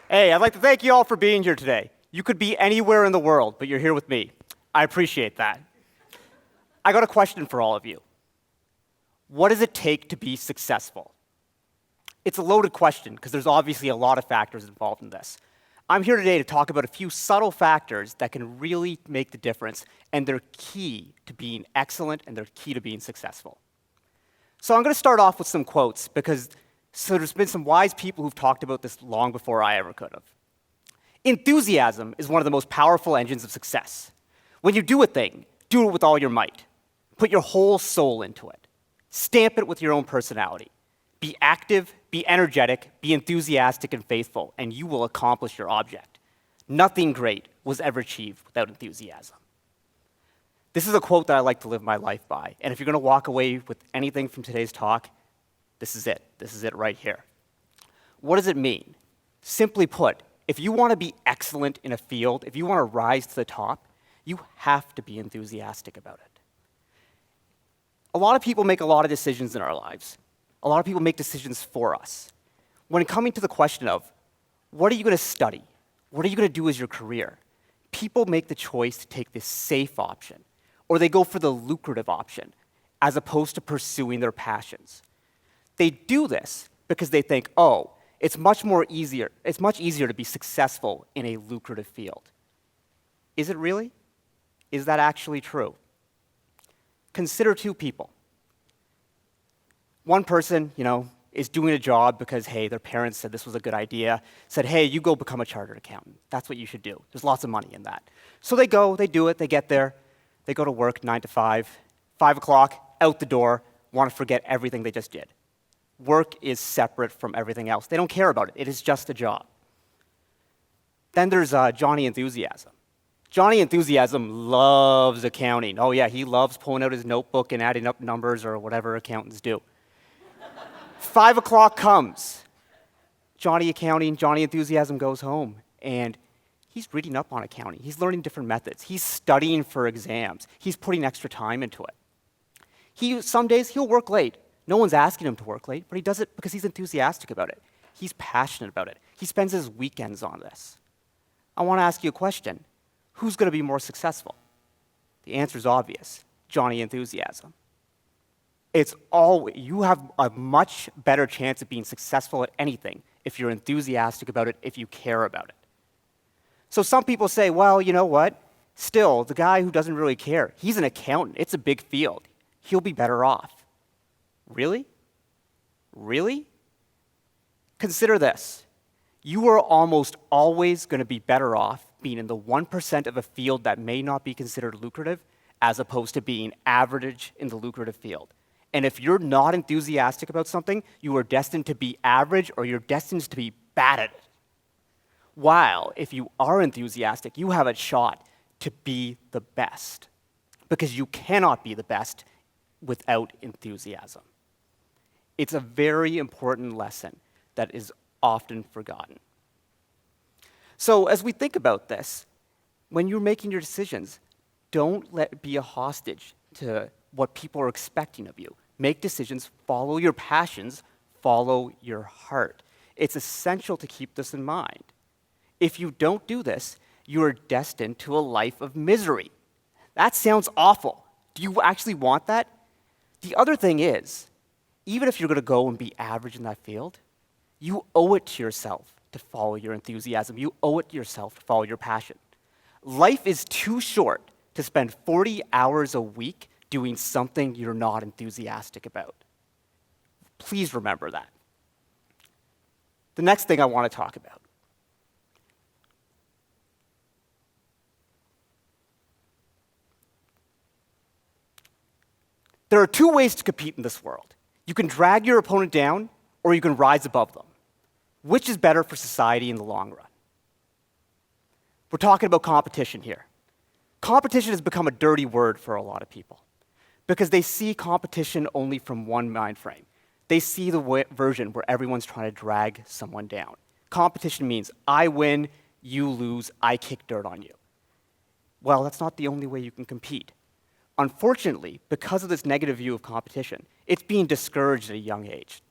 Hey, I'd like to thank you all for being here today. You could be anywhere in the world, but you're here with me. I appreciate that. I got a question for all of you. What does it take to be successful? It's a loaded question because there's obviously a lot of factors involved in this. I'm here today to talk about a few subtle factors that can really make the difference, and they're key to being excellent and they're key to being successful. So I'm going to start off with some quotes because there's been some wise people who've talked about this long before I ever could have. Enthusiasm is one of the most powerful engines of success. When you do a thing, do it with all your might. Put your whole soul into it. Stamp it with your own personality. Be active, be energetic, be enthusiastic and faithful, and you will accomplish your object. Nothing great was ever achieved without enthusiasm. This is a quote that I like to live my life by, and if you're going to walk away with anything from today's talk, this is it. This is it right here. What does it mean? Simply put, if you want to be excellent in a field, if you want to rise to the top, you have to be enthusiastic about it. A lot of people make a lot of decisions in our lives. A lot of people make decisions for us. When coming to the question of, what are you going to study? What are you going to do as your career? People make the choice to take the safe option, or they go for the lucrative option, as opposed to pursuing their passions. They do this because they think, oh, it's much easier to be successful in a lucrative field. Is it really? Is that actually true? Consider two people. One person, is doing a job because, hey, their parents said this was a good idea, said, hey, you go become a chartered accountant. That's what you should do. There's lots of money in that. So they go, they do it, they get there, they go to work 9 to 5, 5 o'clock, out the door, want to forget everything they just did. Work is separate from everything else. They don't care about it. It is just a job. Then there's Johnny Enthusiasm. Johnny Enthusiasm loves accounting. Oh yeah, he loves pulling out his notebook and adding up numbers or whatever accountants do. 5 o'clock comes. Johnny Enthusiasm goes home, and he's reading up on accounting. He's learning different methods. He's studying for exams. He's putting extra time into it. Some days he'll work late. No one's asking him to work late, but he does it because he's enthusiastic about it. He's passionate about it. He spends his weekends on this. I want to ask you a question. Who's going to be more successful? The answer is obvious. Johnny Enthusiasm. You have a much better chance of being successful at anything if you're enthusiastic about it, if you care about it. So some people say, well, you know what? Still, the guy who doesn't really care, he's an accountant. It's a big field. He'll be better off. Really? Really? Consider this. You are almost always going to be better off being in the 1% of a field that may not be considered lucrative as opposed to being average in the lucrative field. And if you're not enthusiastic about something, you are destined to be average or you're destined to be bad at it. While if you are enthusiastic, you have a shot to be the best because you cannot be the best without enthusiasm. It's a very important lesson that is often forgotten. So as we think about this, when you're making your decisions, don't let it be a hostage to what people are expecting of you. Make decisions, follow your passions, follow your heart. It's essential to keep this in mind. If you don't do this, you are destined to a life of misery. That sounds awful. Do you actually want that? The other thing is, even if you're going to go and be average in that field, you owe it to yourself to follow your enthusiasm. You owe it to yourself to follow your passion. Life is too short to spend 40 hours a week doing something you're not enthusiastic about. Please remember that. The next thing I want to talk about. There are two ways to compete in this world. You can drag your opponent down, or you can rise above them. Which is better for society in the long run? We're talking about competition here. Competition has become a dirty word for a lot of people because they see competition only from one mind frame. They see the version where everyone's trying to drag someone down. Competition means I win, You lose, I kick dirt on you. Well, that's not the only way you can compete. Unfortunately, because of this negative view of competition, it's being discouraged at a young age.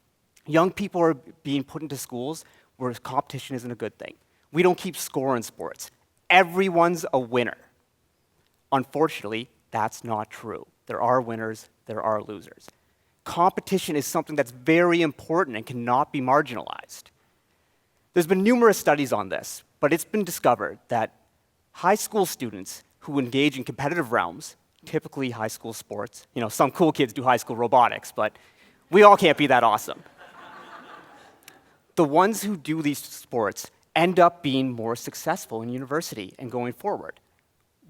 Young people are being put into schools where competition isn't a good thing. We don't keep score in sports. Everyone's a winner. Unfortunately, that's not true. There are winners, there are losers. Competition is something that's very important and cannot be marginalized. There's been numerous studies on this, but it's been discovered that high school students who engage in competitive realms, typically high school sports, some cool kids do high school robotics, but we all can't be that awesome. The ones who do these sports end up being more successful in university and going forward.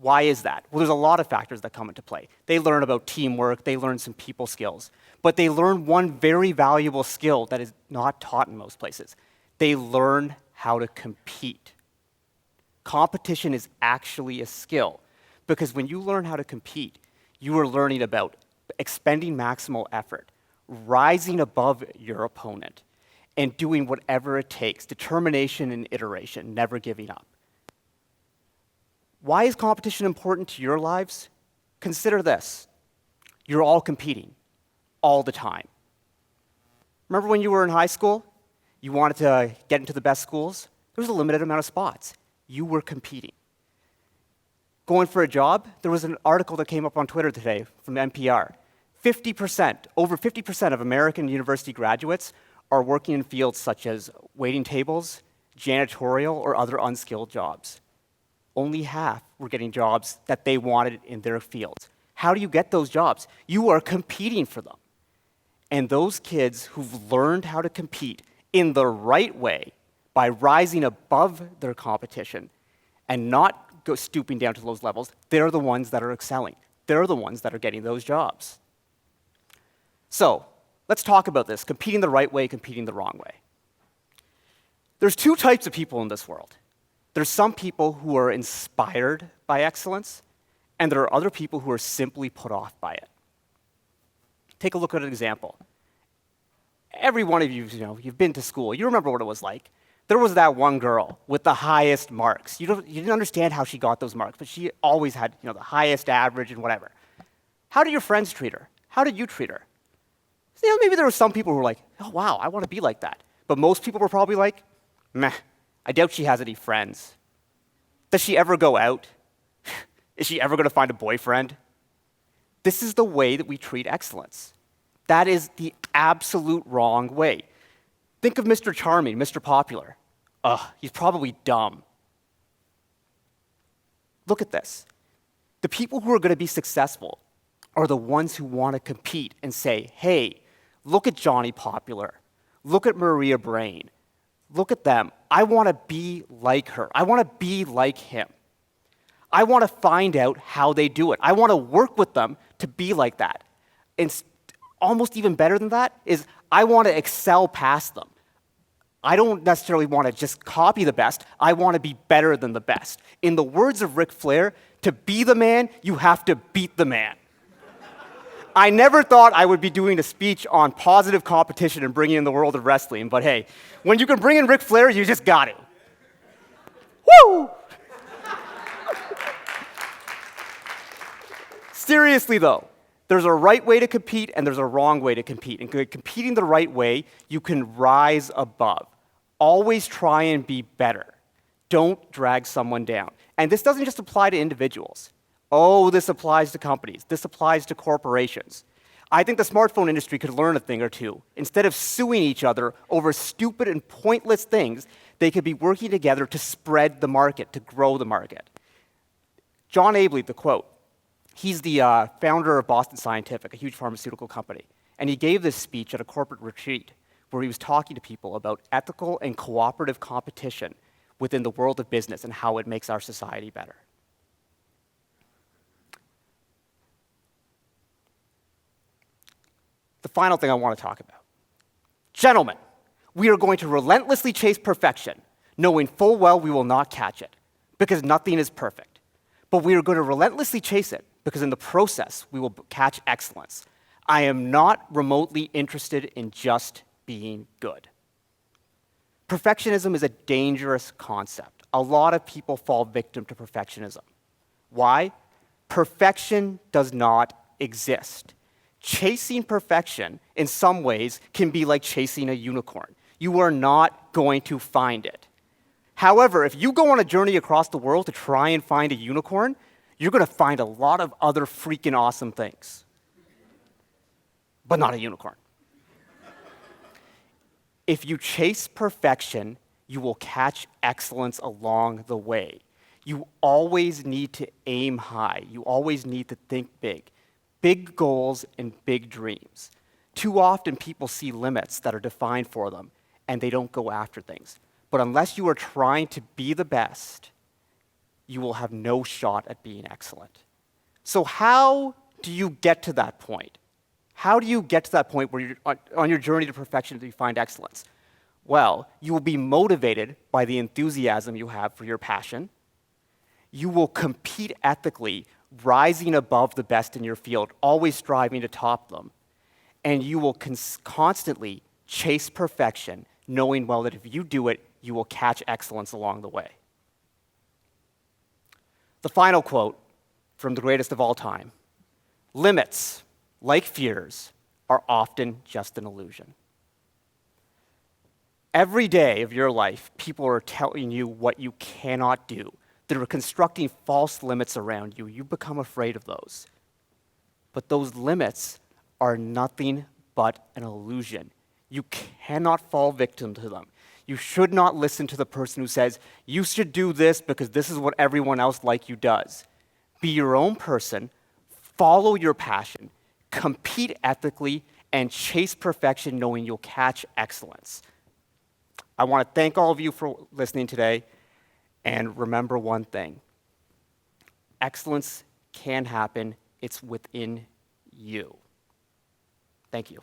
Why is that? Well, there's a lot of factors that come into play. They learn about teamwork, they learn some people skills, but they learn one very valuable skill that is not taught in most places. They learn how to compete. Competition is actually a skill, because when you learn how to compete, you are learning about expending maximal effort, rising above your opponent, and doing whatever it takes, determination and iteration, never giving up. Why is competition important to your lives? Consider this. You're all competing, all the time. Remember when you were in high school? You wanted to get into the best schools? There was a limited amount of spots. You were competing. Going for a job? There was an article that came up on Twitter today from NPR. Over 50% of American university graduates are working in fields such as waiting tables, janitorial, or other unskilled jobs. Only half were getting jobs that they wanted in their fields. How do you get those jobs? You are competing for them. And those kids who've learned how to compete in the right way by rising above their competition and not stooping down to those levels, they're the ones that are excelling. They're the ones that are getting those jobs. So, let's talk about this, competing the right way, competing the wrong way. There's two types of people in this world. There's some people who are inspired by excellence, and there are other people who are simply put off by it. Take a look at an example. Every one of you, you've been to school. You remember what it was like. There was that one girl with the highest marks. You didn't understand how she got those marks, but she always had the highest average and whatever. How did your friends treat her? How did you treat her? Maybe there were some people who were like, oh, wow, I want to be like that. But most people were probably like, meh, I doubt she has any friends. Does she ever go out? Is she ever going to find a boyfriend? This is the way that we treat excellence. That is the absolute wrong way. Think of Mr. Charming, Mr. Popular. He's probably dumb. Look at this. The people who are going to be successful are the ones who want to compete and say, hey, look at Johnny Popular. Look at Maria Brain. Look at them. I want to be like her. I want to be like him. I want to find out how they do it. I want to work with them to be like that. And almost even better than that is I want to excel past them. I don't necessarily want to just copy the best. I want to be better than the best. In the words of Ric Flair, to be the man, you have to beat the man. I never thought I would be doing a speech on positive competition and bringing in the world of wrestling, but hey, when you can bring in Ric Flair, you just got it. Woo! Seriously though, there's a right way to compete and there's a wrong way to compete. And competing the right way, you can rise above. Always try and be better. Don't drag someone down. And this doesn't just apply to individuals. Oh, this applies to companies. This applies to corporations. I think the smartphone industry could learn a thing or two. Instead of suing each other over stupid and pointless things, they could be working together to spread the market, to grow the market. John Abley, the quote, he's the founder of Boston Scientific, a huge pharmaceutical company. And he gave this speech at a corporate retreat where he was talking to people about ethical and cooperative competition within the world of business and how it makes our society better. The final thing I want to talk about. Gentlemen, we are going to relentlessly chase perfection, knowing full well we will not catch it, because nothing is perfect. But we are going to relentlessly chase it, because in the process, we will catch excellence. I am not remotely interested in just being good. Perfectionism is a dangerous concept. a lot of people fall victim to perfectionism. Why? Perfection does not exist. Chasing perfection, in some ways, can be like chasing a unicorn. You are not going to find it. However, if you go on a journey across the world to try and find a unicorn, you're going to find a lot of other freaking awesome things. But not a unicorn. If you chase perfection, you will catch excellence along the way. You always need to aim high. You always need to think big. Big goals and big dreams. Too often people see limits that are defined for them, and they don't go after things. But unless you are trying to be the best, you will have no shot at being excellent. So how do you get to that point? How do you get to that point where you're on your journey to perfection that you find excellence? Well, you will be motivated by the enthusiasm you have for your passion. You will compete ethically, rising above the best in your field, always striving to top them. And you will constantly chase perfection, knowing well that if you do it, you will catch excellence along the way. The final quote from the greatest of all time: limits, like fears, are often just an illusion. Every day of your life, people are telling you what you cannot do. They're constructing false limits around you. You become afraid of those. But those limits are nothing but an illusion. You cannot fall victim to them. You should not listen to the person who says, you should do this because this is what everyone else like you does. Be your own person, follow your passion, compete ethically, and chase perfection knowing you'll catch excellence. I want to thank all of you for listening today, and remember one thing. Excellence can happen. It's within you. Thank you.